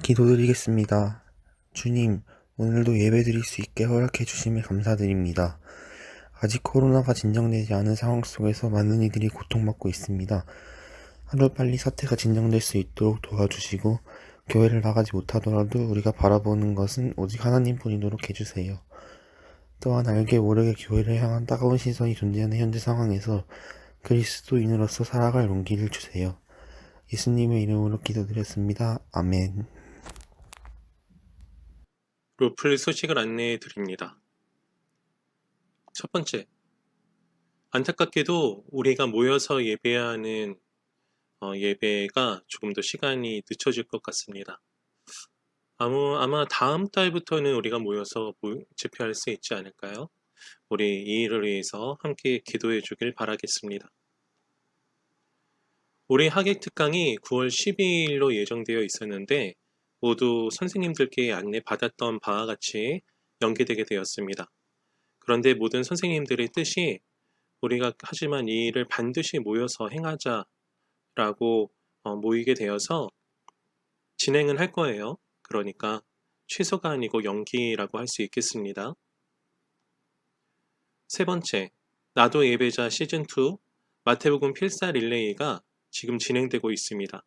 기도드리겠습니다. 주님, 오늘도 예배드릴 수 있게 허락해 주심에 감사드립니다. 아직 코로나가 진정되지 않은 상황 속에서 많은 이들이 고통받고 있습니다. 하루빨리 사태가 진정될 수 있도록 도와주시고, 교회를 나가지 못하더라도 우리가 바라보는 것은 오직 하나님뿐이도록 해주세요. 또한 알게 모르게 교회를 향한 따가운 시선이 존재하는 현재 상황에서 그리스도인으로서 살아갈 용기를 주세요. 예수님의 이름으로 기도드렸습니다. 아멘. 로플 소식을 안내해 드립니다. 첫 번째, 안타깝게도 우리가 모여서 예배하는 예배가 조금 더 시간이 늦춰질 것 같습니다. 아마 다음 달부터는 우리가 모여서 집회할 수 있지 않을까요? 우리 이 일을 위해서 함께 기도해 주길 바라겠습니다. 우리 하객 특강이 9월 12일로 예정되어 있었는데 모두 선생님들께 안내받았던 바와 같이 연기되게 되었습니다. 그런데 모든 선생님들의 뜻이 우리가 하지만 이 일을 반드시 모여서 행하자라고 모이게 되어서 진행은 할 거예요. 그러니까 취소가 아니고 연기라고 할 수 있겠습니다. 세 번째, 나도 예배자 시즌2 마태복음 필사 릴레이가 지금 진행되고 있습니다.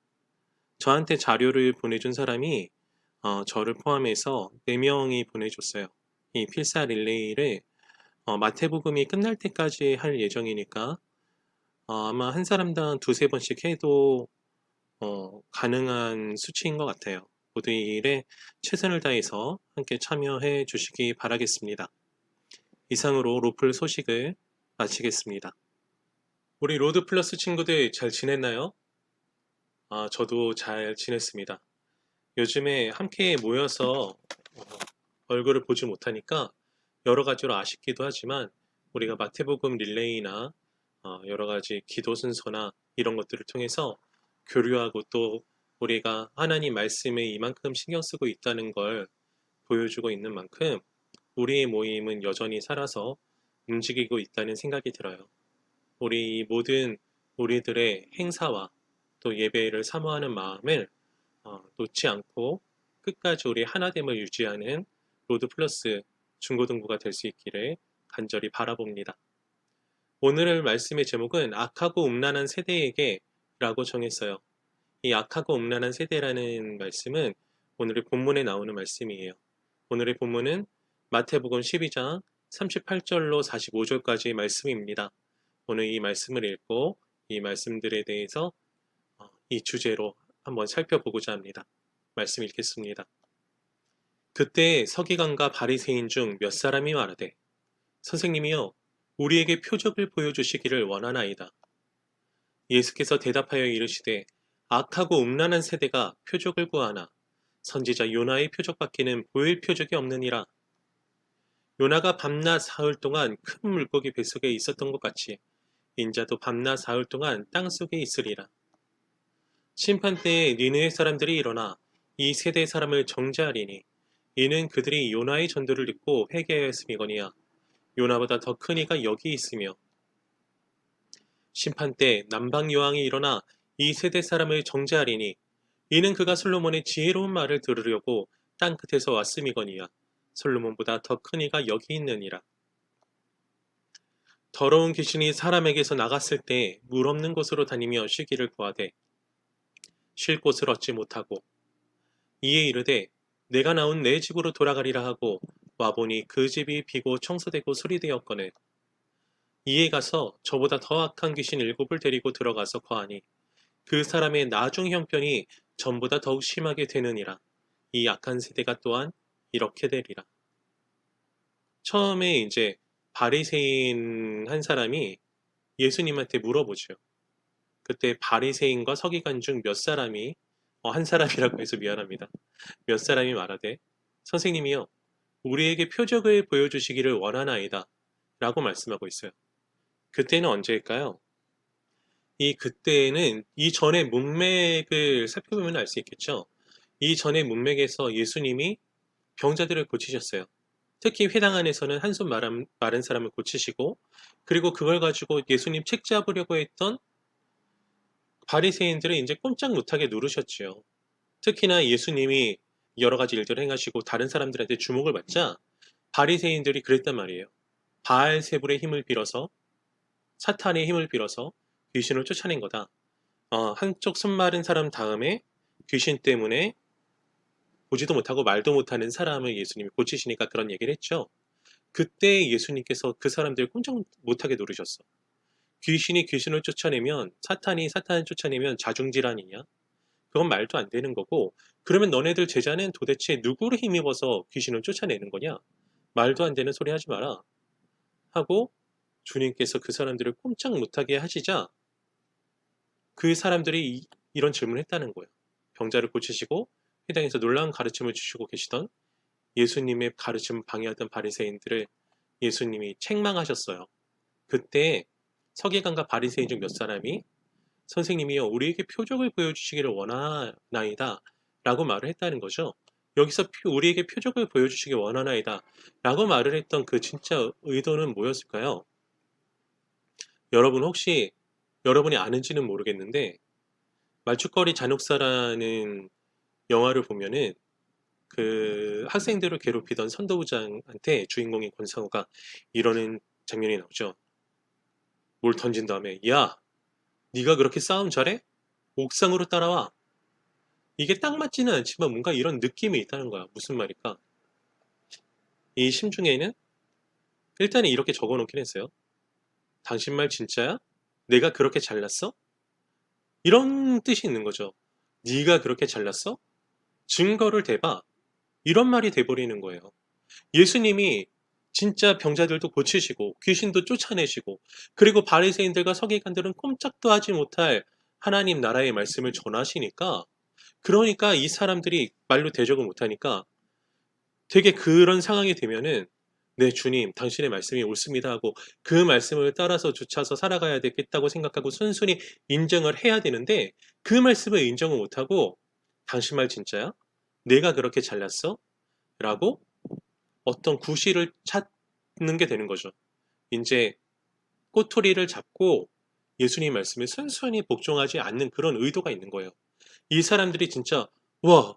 저한테 자료를 보내준 사람이 저를 포함해서 4명이 보내줬어요. 이 필사 릴레이를 마태복음이 끝날 때까지 할 예정이니까 아마 한 사람당 두세 번씩 해도 가능한 수치인 것 같아요. 모두 이 일에 최선을 다해서 함께 참여해 주시기 바라겠습니다. 이상으로 로플 소식을 마치겠습니다. 우리 로드 플러스 친구들 잘 지냈나요? 저도 잘 지냈습니다. 요즘에 함께 모여서 얼굴을 보지 못하니까 여러 가지로 아쉽기도 하지만 우리가 마태복음 릴레이나 여러 가지 기도 순서나 이런 것들을 통해서 교류하고 또 우리가 하나님 말씀에 이만큼 신경 쓰고 있다는 걸 보여주고 있는 만큼 우리의 모임은 여전히 살아서 움직이고 있다는 생각이 들어요. 우리 모든 우리들의 행사와 또 예배를 사모하는 마음을 놓지 않고 끝까지 우리 하나됨을 유지하는 로드 플러스 중고등부가 될 수 있기를 간절히 바라봅니다. 오늘 말씀의 제목은 악하고 음란한 세대에게 라고 정했어요. 이 악하고 음란한 세대라는 말씀은 오늘의 본문에 나오는 말씀이에요. 오늘의 본문은 마태복음 12장 38절로 45절까지의 말씀입니다. 오늘 이 말씀을 읽고 이 말씀들에 대해서 이 주제로 한번 살펴보고자 합니다. 말씀 읽겠습니다. 그때 서기관과 바리새인 중 몇 사람이 말하되 선생님이여 우리에게 표적을 보여주시기를 원하나이다. 예수께서 대답하여 이르시되 악하고 음란한 세대가 표적을 구하나 선지자 요나의 표적밖에는 보일 표적이 없느니라. 요나가 밤낮 사흘 동안 큰 물고기 뱃속에 있었던 것 같이 인자도 밤낮 사흘 동안 땅속에 있으리라. 심판 때에 니느웨 사람들이 일어나 이 세대 사람을 정죄하리니 이는 그들이 요나의 전도를 듣고 회개하였음이거니와 요나보다 더 큰 이가 여기 있으며 심판 때 남방 여왕이 일어나 이 세대 사람을 정죄하리니 이는 그가 솔로몬의 지혜로운 말을 들으려고 땅 끝에서 왔음이거니와 솔로몬보다 더 큰 이가 여기 있느니라. 더러운 귀신이 사람에게서 나갔을 때 물 없는 곳으로 다니며 쉬기를 구하되 쉴 곳을 얻지 못하고 이에 이르되 내가 나온 내 집으로 돌아가리라 하고 와보니 그 집이 비고 청소되고 수리되었거늘 이에 가서 저보다 더 악한 귀신 7을 데리고 들어가서 거하니 그 사람의 나중 형편이 전보다 더욱 심하게 되느니라. 이 악한 세대가 또한 이렇게 되리라. 처음에 이제 바리새인 한 사람이 예수님한테 물어보죠. 그때 바리새인과 서기관 중 몇 사람이 한 사람이라고 해서 미안합니다. 몇 사람이 말하되 선생님이여 우리에게 표적을 보여주시기를 원하나이다 라고 말씀하고 있어요. 그때는 언제일까요? 그때는 이 전의 문맥을 살펴보면 알 수 있겠죠. 이 전의 문맥에서 예수님이 병자들을 고치셨어요. 특히 회당 안에서는 한손 마른 사람을 고치시고 그리고 그걸 가지고 예수님 책 잡으려고 했던 바리새인들을 이제 꼼짝 못하게 누르셨지요. 특히나 예수님이 여러 가지 일들을 행하시고 다른 사람들한테 주목을 받자 바리새인들이 그랬단 말이에요. 바알세불의 힘을 빌어서 사탄의 힘을 빌어서 귀신을 쫓아낸 거다. 한쪽 손 마른 사람 다음에 귀신 때문에 보지도 못하고 말도 못하는 사람을 예수님이 고치시니까 그런 얘기를 했죠. 그때 예수님께서 그 사람들을 꼼짝 못하게 노르셨어. 귀신이 귀신을 쫓아내면 사탄이 사탄을 쫓아내면 자중질환이냐? 그건 말도 안 되는 거고 그러면 너네들 제자는 도대체 누구를 힘입어서 귀신을 쫓아내는 거냐? 말도 안 되는 소리 하지 마라 하고 주님께서 그 사람들을 꼼짝 못하게 하시자 그 사람들이 이런 질문을 했다는 거예요. 병자를 고치시고 회당에서 놀라운 가르침을 주시고 계시던 예수님의 가르침을 방해하던 바리새인들을 예수님이 책망하셨어요. 그때 서기관과 바리새인 중 몇 사람이 선생님이여 우리에게 표적을 보여주시기를 원하나이다 라고 말을 했다는 거죠. 여기서 우리에게 표적을 보여주시기 원하나이다 라고 말을 했던 그 진짜 의도는 뭐였을까요? 여러분 혹시 여러분이 아는지는 모르겠는데 말죽거리 잔혹사라는 영화를 보면은 그 학생들을 괴롭히던 선도부장한테 주인공인 권상우가 이러는 장면이 나오죠. 뭘 던진 다음에 야 네가 그렇게 싸움 잘해? 옥상으로 따라와. 이게 딱 맞지는 않지만 뭔가 이런 느낌이 있다는 거야. 무슨 말일까? 이 심중에는 일단 이렇게 적어놓긴 했어요. 당신 말 진짜야? 내가 그렇게 잘났어? 이런 뜻이 있는 거죠. 네가 그렇게 잘났어? 증거를 대봐. 이런 말이 돼버리는 거예요. 예수님이 진짜 병자들도 고치시고 귀신도 쫓아내시고 그리고 바리새인들과 서기관들은 꼼짝도 하지 못할 하나님 나라의 말씀을 전하시니까 그러니까 이 사람들이 말로 대적을 못하니까 되게 그런 상황이 되면은 네 주님 당신의 말씀이 옳습니다 하고 그 말씀을 따라서 쫓아서 살아가야 되겠다고 생각하고 순순히 인정을 해야 되는데 그 말씀을 인정을 못하고 당신 말 진짜야? 내가 그렇게 잘났어? 라고 어떤 구실을 찾는 게 되는 거죠. 이제 꼬투리를 잡고 예수님 말씀에 순순히 복종하지 않는 그런 의도가 있는 거예요. 이 사람들이 진짜 와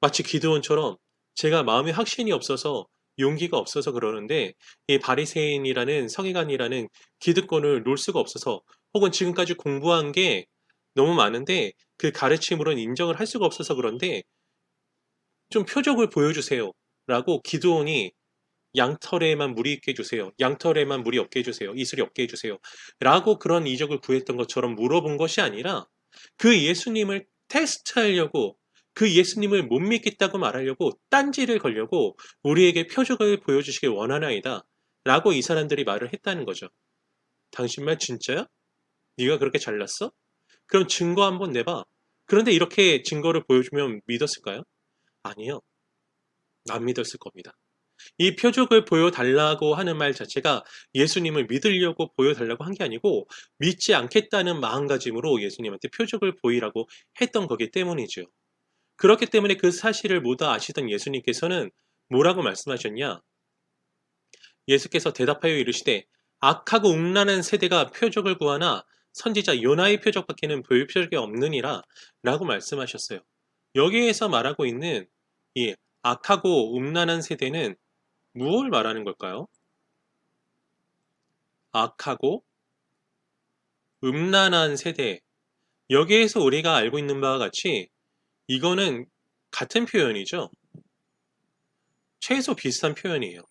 마치 기드온처럼 제가 마음에 확신이 없어서 용기가 없어서 그러는데 이 바리새인이라는 서기관이라는 기득권을 놓을 수가 없어서 혹은 지금까지 공부한 게 너무 많은데 그 가르침으로는 인정을 할 수가 없어서 그런데 좀 표적을 보여주세요 라고 기드온이 양털에만 물이 있게 해주세요. 양털에만 물이 없게 해주세요. 이슬이 없게 해주세요. 라고 그런 이적을 구했던 것처럼 물어본 것이 아니라 그 예수님을 테스트하려고 그 예수님을 못 믿겠다고 말하려고 딴지를 걸려고 우리에게 표적을 보여주시길 원하나이다. 라고 이 사람들이 말을 했다는 거죠. 당신 말 진짜야? 네가 그렇게 잘났어? 그럼 증거 한번 내봐. 그런데 이렇게 증거를 보여주면 믿었을까요? 아니요. 안 믿었을 겁니다. 이 표적을 보여달라고 하는 말 자체가 예수님을 믿으려고 보여달라고 한 게 아니고 믿지 않겠다는 마음가짐으로 예수님한테 표적을 보이라고 했던 거기 때문이죠. 그렇기 때문에 그 사실을 모두 아시던 예수님께서는 뭐라고 말씀하셨냐? 예수께서 대답하여 이르시되 악하고 음란한 세대가 표적을 구하나 선지자 요나의 표적밖에는 보일 표적이 없느니라 라고 말씀하셨어요. 여기에서 말하고 있는 이 악하고 음란한 세대는 무엇을 말하는 걸까요? 악하고 음란한 세대. 여기에서 우리가 알고 있는 바와 같이 이거는 같은 표현이죠. 최소 비슷한 표현이에요.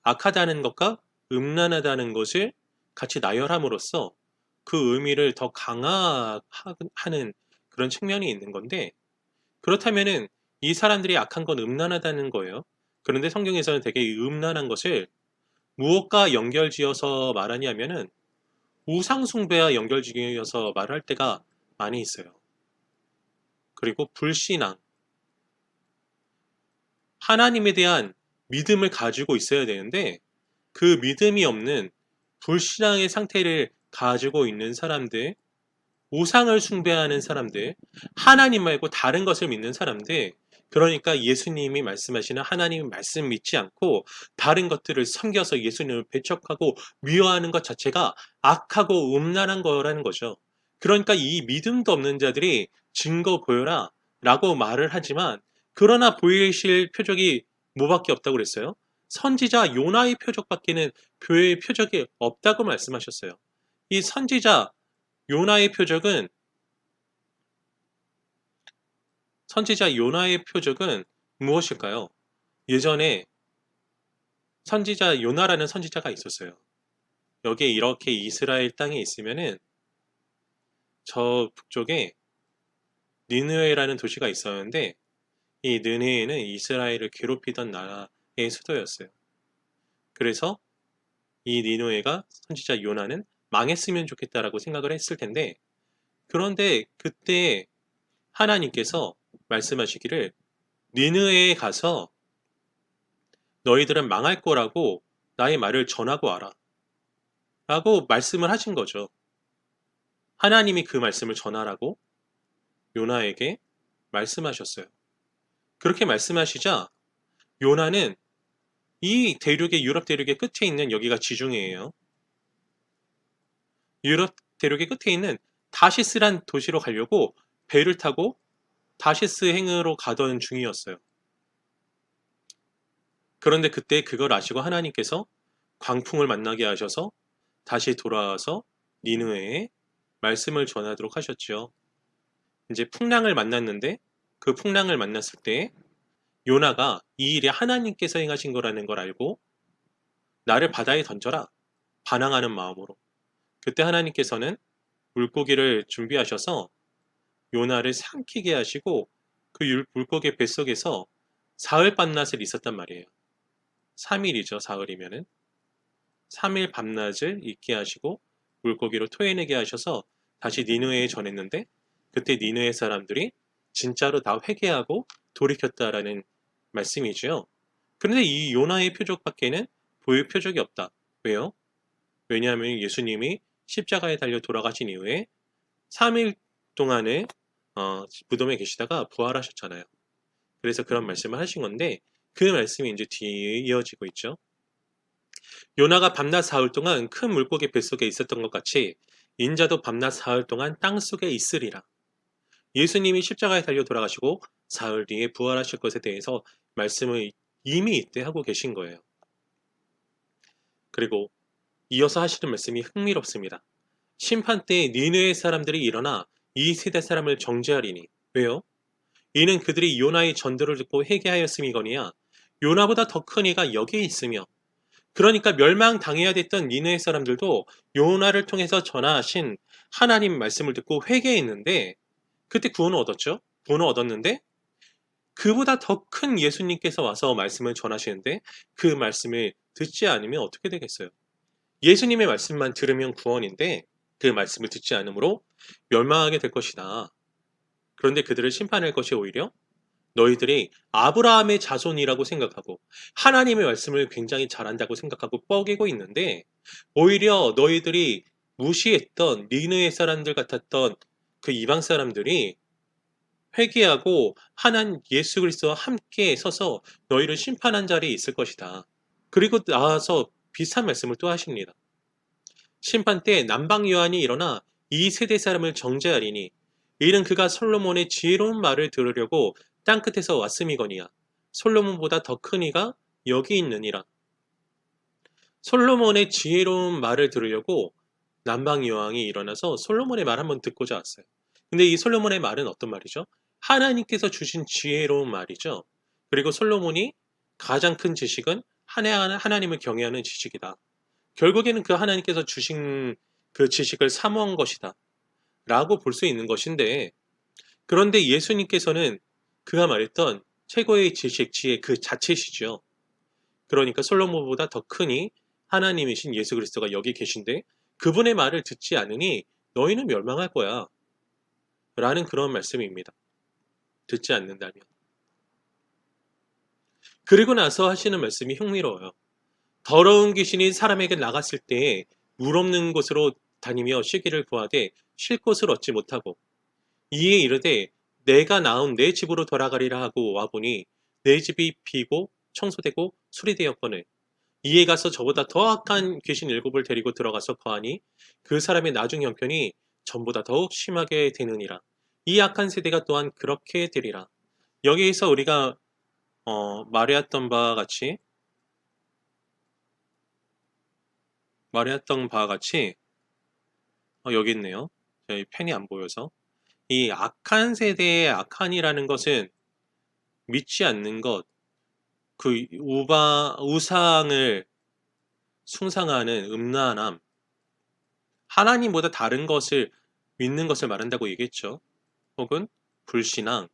악하다는 것과 음란하다는 것을 같이 나열함으로써 그 의미를 더 강화하는 그런 측면이 있는 건데 그렇다면은 이 사람들이 악한 건 음란하다는 거예요. 그런데 성경에서는 되게 이 음란한 것을 무엇과 연결지어서 말하냐면은 우상숭배와 연결지어서 말할 때가 많이 있어요. 그리고 불신앙, 하나님에 대한 믿음을 가지고 있어야 되는데 그 믿음이 없는 불신앙의 상태를 가지고 있는 사람들, 우상을 숭배하는 사람들, 하나님 말고 다른 것을 믿는 사람들, 그러니까 예수님이 말씀하시는 하나님의 말씀 믿지 않고 다른 것들을 섬겨서 예수님을 배척하고 미워하는 것 자체가 악하고 음란한 거라는 거죠. 그러니까 이 믿음도 없는 자들이 증거 보여라 라고 말을 하지만 그러나 보이실 표적이 뭐밖에 없다고 그랬어요? 선지자 요나의 표적밖에는 표적이 없다고 말씀하셨어요. 이 선지자 요나의 표적은 무엇일까요? 예전에 선지자 요나라는 선지자가 있었어요. 여기에 이렇게 이스라엘 땅에 있으면은 저 북쪽에 니느웨라는 도시가 있었는데 이 느헤에는 이스라엘을 괴롭히던 나라의 수도였어요. 그래서 이 니느웨가 선지자 요나는 망했으면 좋겠다라고 생각을 했을 텐데 그런데 그때 하나님께서 말씀하시기를 니느웨에 가서 너희들은 망할 거라고 나의 말을 전하고 와라 라고 말씀을 하신 거죠. 하나님이 그 말씀을 전하라고 요나에게 말씀하셨어요. 그렇게 말씀하시자 요나는 이 대륙의 유럽 대륙의 끝에 있는 여기가 지중해예요. 유럽 대륙의 끝에 있는 다시스란 도시로 가려고 배를 타고 다시스 행으로 가던 중이었어요. 그런데 그때 그걸 아시고 하나님께서 광풍을 만나게 하셔서 다시 돌아와서 니느웨에 말씀을 전하도록 하셨죠. 이제 풍랑을 만났는데 그 풍랑을 만났을 때 요나가 이 일이 하나님께서 행하신 거라는 걸 알고 나를 바다에 던져라 반항하는 마음으로 그때 하나님께서는 물고기를 준비하셔서 요나를 삼키게 하시고 그 물고기 뱃속에서 사흘 밤낮을 있었단 말이에요. 3일이죠. 사흘이면은 3일 밤낮을 있게 하시고 물고기로 토해내게 하셔서 다시 니느웨에 전했는데 그때 니느웨 사람들이 진짜로 다 회개하고 돌이켰다라는 말씀이죠. 그런데 이 요나의 표적밖에는 보일 표적이 없다. 왜요? 왜냐하면 예수님이 십자가에 달려 돌아가신 이후에 3일 동안에 무덤에 계시다가 부활하셨잖아요. 그래서 그런 말씀을 하신 건데 그 말씀이 이제 뒤에 이어지고 있죠. 요나가 밤낮 사흘 동안 큰 물고기 뱃속에 있었던 것 같이 인자도 밤낮 사흘 동안 땅속에 있으리라. 예수님이 십자가에 달려 돌아가시고 사흘 뒤에 부활하실 것에 대해서 말씀을 이미 이때 하고 계신 거예요. 그리고 이어서 하시는 말씀이 흥미롭습니다. 심판 때에 니느웨 사람들이 일어나 이 세대 사람을 정죄하리니. 왜요? 이는 그들이 요나의 전도를 듣고 회개하였음이거니와 요나보다 더 큰 이가 여기에 있으며 그러니까 멸망당해야 됐던 니느웨 사람들도 요나를 통해서 전하신 하나님 말씀을 듣고 회개했는데 그때 구원을 얻었죠. 구원을 얻었는데 그보다 더 큰 예수님께서 와서 말씀을 전하시는데 그 말씀을 듣지 않으면 어떻게 되겠어요? 예수님의 말씀만 들으면 구원인데 그 말씀을 듣지 않으므로 멸망하게 될 것이다. 그런데 그들을 심판할 것이 오히려 너희들이 아브라함의 자손이라고 생각하고 하나님의 말씀을 굉장히 잘한다고 생각하고 뻐기고 있는데 오히려 너희들이 무시했던 니느웨 사람들 같았던 그 이방 사람들이 회개하고 하나님 예수 그리스도와 함께 서서 너희를 심판한 자리에 있을 것이다. 그리고 나와서 비슷한 말씀을 또 하십니다. 심판 때 남방 요한이 일어나 이 세대 사람을 정죄하리니 이는 그가 솔로몬의 지혜로운 말을 들으려고 땅끝에서 왔음이거니와 솔로몬보다 더 큰 이가 여기 있느니라. 솔로몬의 지혜로운 말을 들으려고 남방 여왕이 일어나서 솔로몬의 말 한번 듣고자 왔어요. 근데 이 솔로몬의 말은 어떤 말이죠? 하나님께서 주신 지혜로운 말이죠. 그리고 솔로몬이 가장 큰 지식은 하나님을 경외하는 지식이다. 결국에는 그 하나님께서 주신 그 지식을 사모한 것이다. 라고 볼 수 있는 것인데 그런데 예수님께서는 그가 말했던 최고의 지식, 지혜 그 자체시죠. 그러니까 솔로몬보다 더 크니 하나님이신 예수 그리스도가 여기 계신데 그분의 말을 듣지 않으니 너희는 멸망할 거야. 라는 그런 말씀입니다. 듣지 않는다면. 그리고 나서 하시는 말씀이 흥미로워요. 더러운 귀신이 사람에게 나갔을 때에 물 없는 곳으로 다니며 쉬기를 구하되 쉴 곳을 얻지 못하고 이에 이르되 내가 낳은 내 집으로 돌아가리라 하고 와보니 내 집이 비고 청소되고 수리되었거늘 이에 가서 저보다 더 악한 귀신 7을 데리고 들어가서 거하니 그 사람의 나중 형편이 전보다 더욱 심하게 되느니라. 이 악한 세대가 또한 그렇게 되리라. 여기에서 우리가 말해왔던 바와 같이 여기 있네요. 저희 펜이 안 보여서. 이 악한 세대의 악한이라는 것은 믿지 않는 것, 그 우상을 숭상하는 음란함, 하나님보다 다른 것을 믿는 것을 말한다고 얘기했죠. 혹은 불신앙.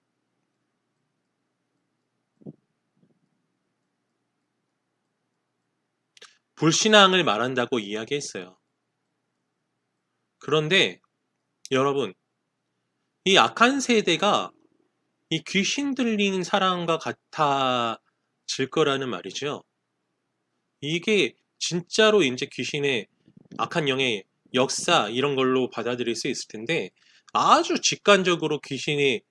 불신앙을 말한다고 이야기했어요. 그런데 여러분, 이 악한 세대가 이 귀신 들린 사람과 같아질 거라는 말이죠. 이게 진짜로 이제 귀신의 악한 영의 역사 이런 걸로 받아들일 수 있을 텐데 아주 직관적으로 귀신이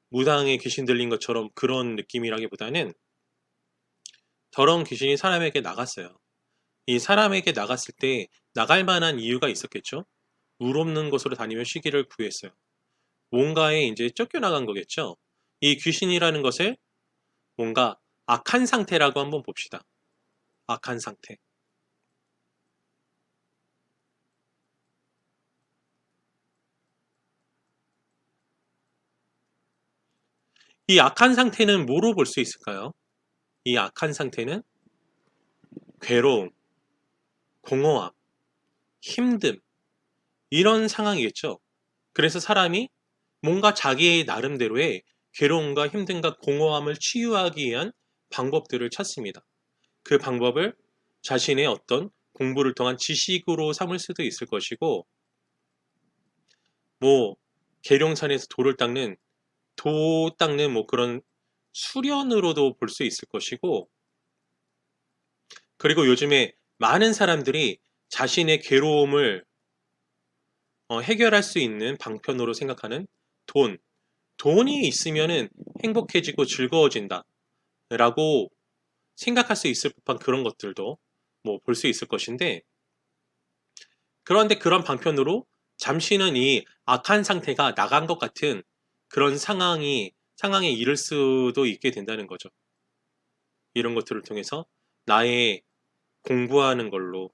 무당에 귀신 들린 것처럼 그런 느낌이라기보다는 더러운 귀신이 사람에게 나갔어요. 이 사람에게 나갔을 때 나갈 만한 이유가 있었겠죠? 물 없는 곳으로 다니며 쉬기를 구했어요. 뭔가에 이제 쫓겨나간 거겠죠? 이 귀신이라는 것을 뭔가 악한 상태라고 한번 봅시다. 악한 상태. 이 악한 상태는 뭐로 볼 수 있을까요? 이 악한 상태는 괴로움, 공허함, 힘듦, 이런 상황이겠죠. 그래서 사람이 뭔가 자기의 나름대로의 괴로움과 힘듦과 공허함을 치유하기 위한 방법들을 찾습니다. 그 방법을 자신의 어떤 공부를 통한 지식으로 삼을 수도 있을 것이고, 뭐, 계룡산에서 도 닦는 뭐 그런 수련으로도 볼 수 있을 것이고, 그리고 요즘에 많은 사람들이 자신의 괴로움을 해결할 수 있는 방편으로 생각하는 돈. 돈이 있으면은 행복해지고 즐거워진다. 라고 생각할 수 있을 법한 그런 것들도 뭐 볼 수 있을 것인데, 그런데 그런 방편으로 잠시는 이 악한 상태가 나간 것 같은 그런 상황에 이를 수도 있게 된다는 거죠. 이런 것들을 통해서 나의 공부하는 걸로,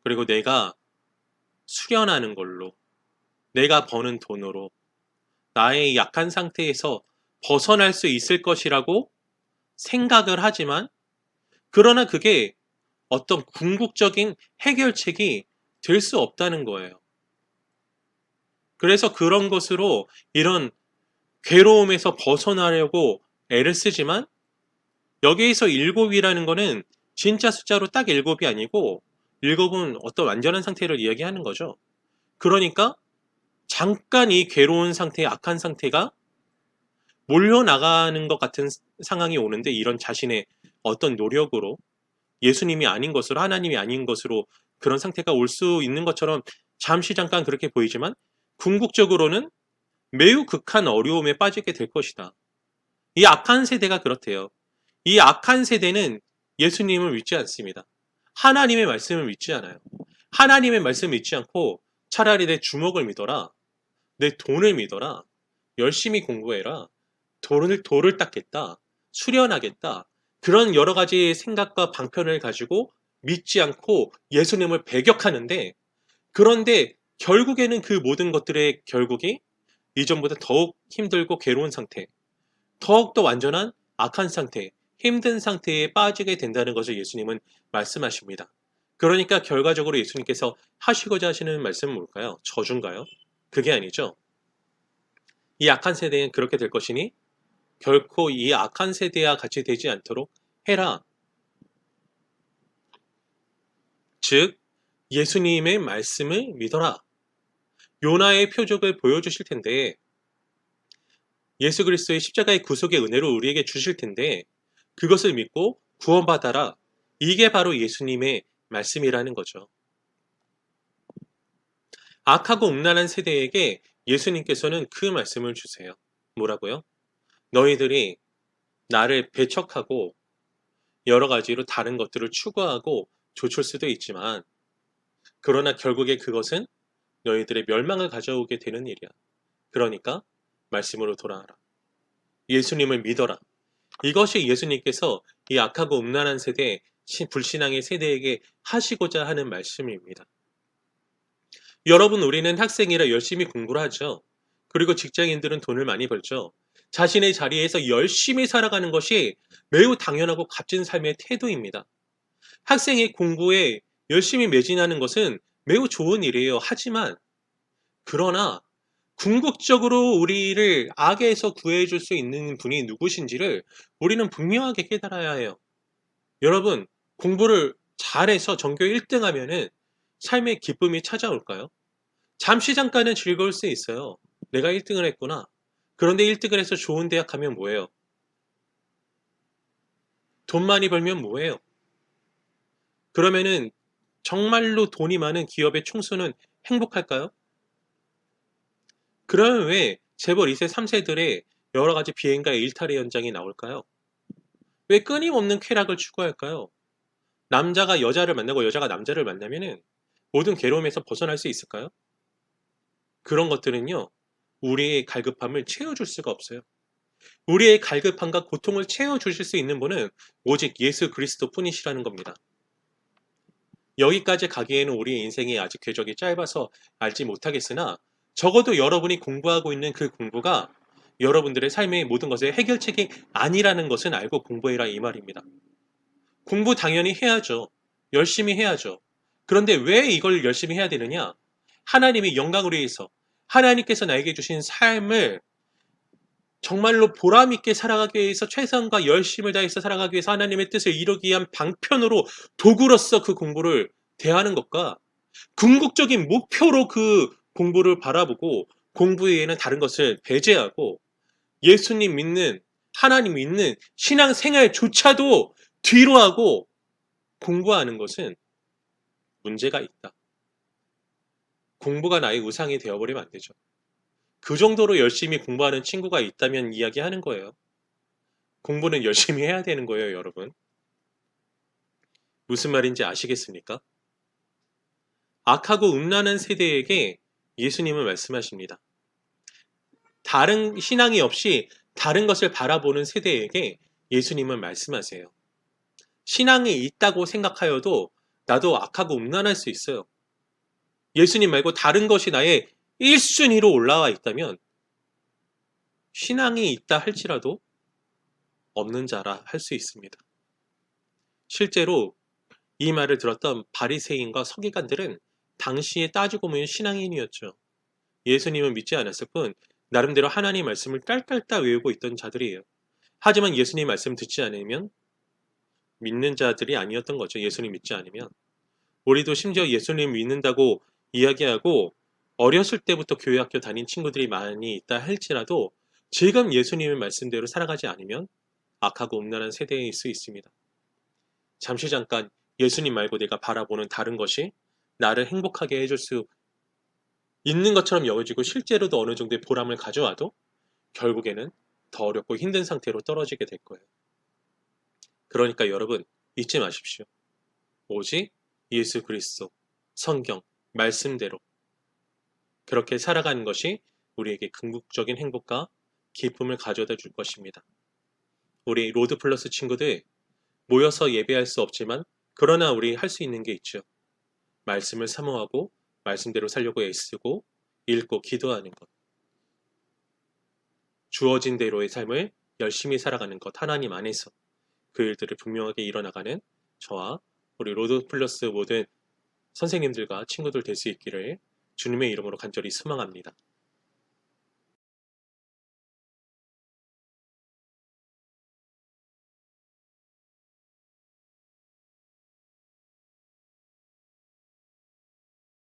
그리고 내가 수련하는 걸로, 내가 버는 돈으로 나의 약한 상태에서 벗어날 수 있을 것이라고 생각을 하지만, 그러나 그게 어떤 궁극적인 해결책이 될 수 없다는 거예요. 그래서 그런 것으로 이런 괴로움에서 벗어나려고 애를 쓰지만, 여기에서 일곱이라는 거는 진짜 숫자로 딱 일곱이 아니고 일곱은 어떤 완전한 상태를 이야기하는 거죠. 그러니까 잠깐 이 괴로운 상태, 악한 상태가 몰려나가는 것 같은 상황이 오는데, 이런 자신의 어떤 노력으로 예수님이 아닌 것으로, 하나님이 아닌 것으로 그런 상태가 올 수 있는 것처럼 잠시 잠깐 그렇게 보이지만 궁극적으로는 매우 극한 어려움에 빠지게 될 것이다. 이 악한 세대가 그렇대요. 이 악한 세대는 예수님을 믿지 않습니다. 하나님의 말씀을 믿지 않아요. 하나님의 말씀을 믿지 않고 차라리 내 주먹을 믿어라. 내 돈을 믿어라. 열심히 공부해라. 돌을 닦겠다. 수련하겠다. 그런 여러 가지 생각과 방편을 가지고 믿지 않고 예수님을 배격하는데, 그런데 결국에는 그 모든 것들의 결국이 이전보다 더욱 힘들고 괴로운 상태, 더욱더 완전한 악한 상태, 힘든 상태에 빠지게 된다는 것을 예수님은 말씀하십니다. 그러니까 결과적으로 예수님께서 하시고자 하시는 말씀은 뭘까요? 저주인가요? 그게 아니죠. 이 악한 세대는 그렇게 될 것이니 결코 이 악한 세대와 같이 되지 않도록 해라. 즉, 예수님의 말씀을 믿어라. 요나의 표적을 보여주실 텐데, 예수 그리스도의 십자가의 구속의 은혜를 우리에게 주실 텐데, 그것을 믿고 구원받아라. 이게 바로 예수님의 말씀이라는 거죠. 악하고 음란한 세대에게 예수님께서는 그 말씀을 주세요. 뭐라고요? 너희들이 나를 배척하고 여러 가지로 다른 것들을 추구하고 좇을 수도 있지만, 그러나 결국에 그것은 너희들의 멸망을 가져오게 되는 일이야. 그러니까 말씀으로 돌아와라. 예수님을 믿어라. 이것이 예수님께서 이 악하고 음란한 세대, 불신앙의 세대에게 하시고자 하는 말씀입니다. 여러분, 우리는 학생이라 열심히 공부를 하죠. 그리고 직장인들은 돈을 많이 벌죠. 자신의 자리에서 열심히 살아가는 것이 매우 당연하고 값진 삶의 태도입니다. 학생이 공부에 열심히 매진하는 것은 매우 좋은 일이에요. 하지만 그러나 궁극적으로 우리를 악에서 구해줄 수 있는 분이 누구신지를 우리는 분명하게 깨달아야 해요. 여러분, 공부를 잘해서 전교 1등 하면은 삶의 기쁨이 찾아올까요? 잠깐은 즐거울 수 있어요. 내가 1등을 했구나. 그런데 1등을 해서 좋은 대학 가면 뭐예요? 돈 많이 벌면 뭐예요? 그러면은 정말로 돈이 많은 기업의 총수는 행복할까요? 그러면 왜 재벌 2세, 3세들의 여러 가지 비행과 일탈의 현장이 나올까요? 왜 끊임없는 쾌락을 추구할까요? 남자가 여자를 만나고 여자가 남자를 만나면은 모든 괴로움에서 벗어날 수 있을까요? 그런 것들은요, 우리의 갈급함을 채워줄 수가 없어요. 우리의 갈급함과 고통을 채워주실 수 있는 분은 오직 예수 그리스도 뿐이시라는 겁니다. 여기까지 가기에는 우리의 인생이 아직 궤적이 짧아서 알지 못하겠으나 적어도 여러분이 공부하고 있는 그 공부가 여러분들의 삶의 모든 것의 해결책이 아니라는 것은 알고 공부해라 이 말입니다. 공부 당연히 해야죠. 열심히 해야죠. 그런데 왜 이걸 열심히 해야 되느냐? 하나님이 영광을 위해서 하나님께서 나에게 주신 삶을 정말로 보람있게 살아가기 위해서 최선과 열심을 다해서 살아가기 위해서 하나님의 뜻을 이루기 위한 방편으로 도구로서 그 공부를 대하는 것과 궁극적인 목표로 그 공부를 바라보고 공부 외에는 다른 것을 배제하고 예수님 믿는 하나님 믿는 신앙생활조차도 뒤로 하고 공부하는 것은 문제가 있다. 공부가 나의 우상이 되어버리면 안 되죠. 그 정도로 열심히 공부하는 친구가 있다면 이야기하는 거예요. 공부는 열심히 해야 되는 거예요, 여러분. 무슨 말인지 아시겠습니까? 악하고 음란한 세대에게 예수님은 말씀하십니다. 다른 신앙이 없이 다른 것을 바라보는 세대에게 예수님은 말씀하세요. 신앙이 있다고 생각하여도 나도 악하고 음란할 수 있어요. 예수님 말고 다른 것이 나의 1순위로 올라와 있다면 신앙이 있다 할지라도 없는 자라 할 수 있습니다. 실제로 이 말을 들었던 바리새인과 서기관들은 당시에 따지고 보면 신앙인이었죠. 예수님은 믿지 않았을 뿐 나름대로 하나님 말씀을 딸딸딸 외우고 있던 자들이에요. 하지만 예수님 말씀 듣지 않으면 믿는 자들이 아니었던 거죠. 예수님 믿지 않으면. 우리도 심지어 예수님 믿는다고 이야기하고 어렸을 때부터 교회 학교 다닌 친구들이 많이 있다 할지라도 지금 예수님의 말씀대로 살아가지 않으면 악하고 음란한 세대일 수 있습니다. 잠깐 예수님 말고 내가 바라보는 다른 것이 나를 행복하게 해줄 수 있는 것처럼 여겨지고 실제로도 어느 정도의 보람을 가져와도 결국에는 더 어렵고 힘든 상태로 떨어지게 될 거예요. 그러니까 여러분 잊지 마십시오. 오직 예수 그리스도, 성경, 말씀대로 그렇게 살아가는 것이 우리에게 궁극적인 행복과 기쁨을 가져다 줄 것입니다. 우리 로드 플러스 친구들 모여서 예배할 수 없지만 그러나 우리 할 수 있는 게 있죠. 말씀을 사모하고 말씀대로 살려고 애쓰고 읽고 기도하는 것. 주어진 대로의 삶을 열심히 살아가는 것 하나님 안에서 그 일들을 분명하게 이뤄나가는 저와 우리 로드 플러스 모든 선생님들과 친구들 될 수 있기를 주님의 이름으로 간절히 소망합니다.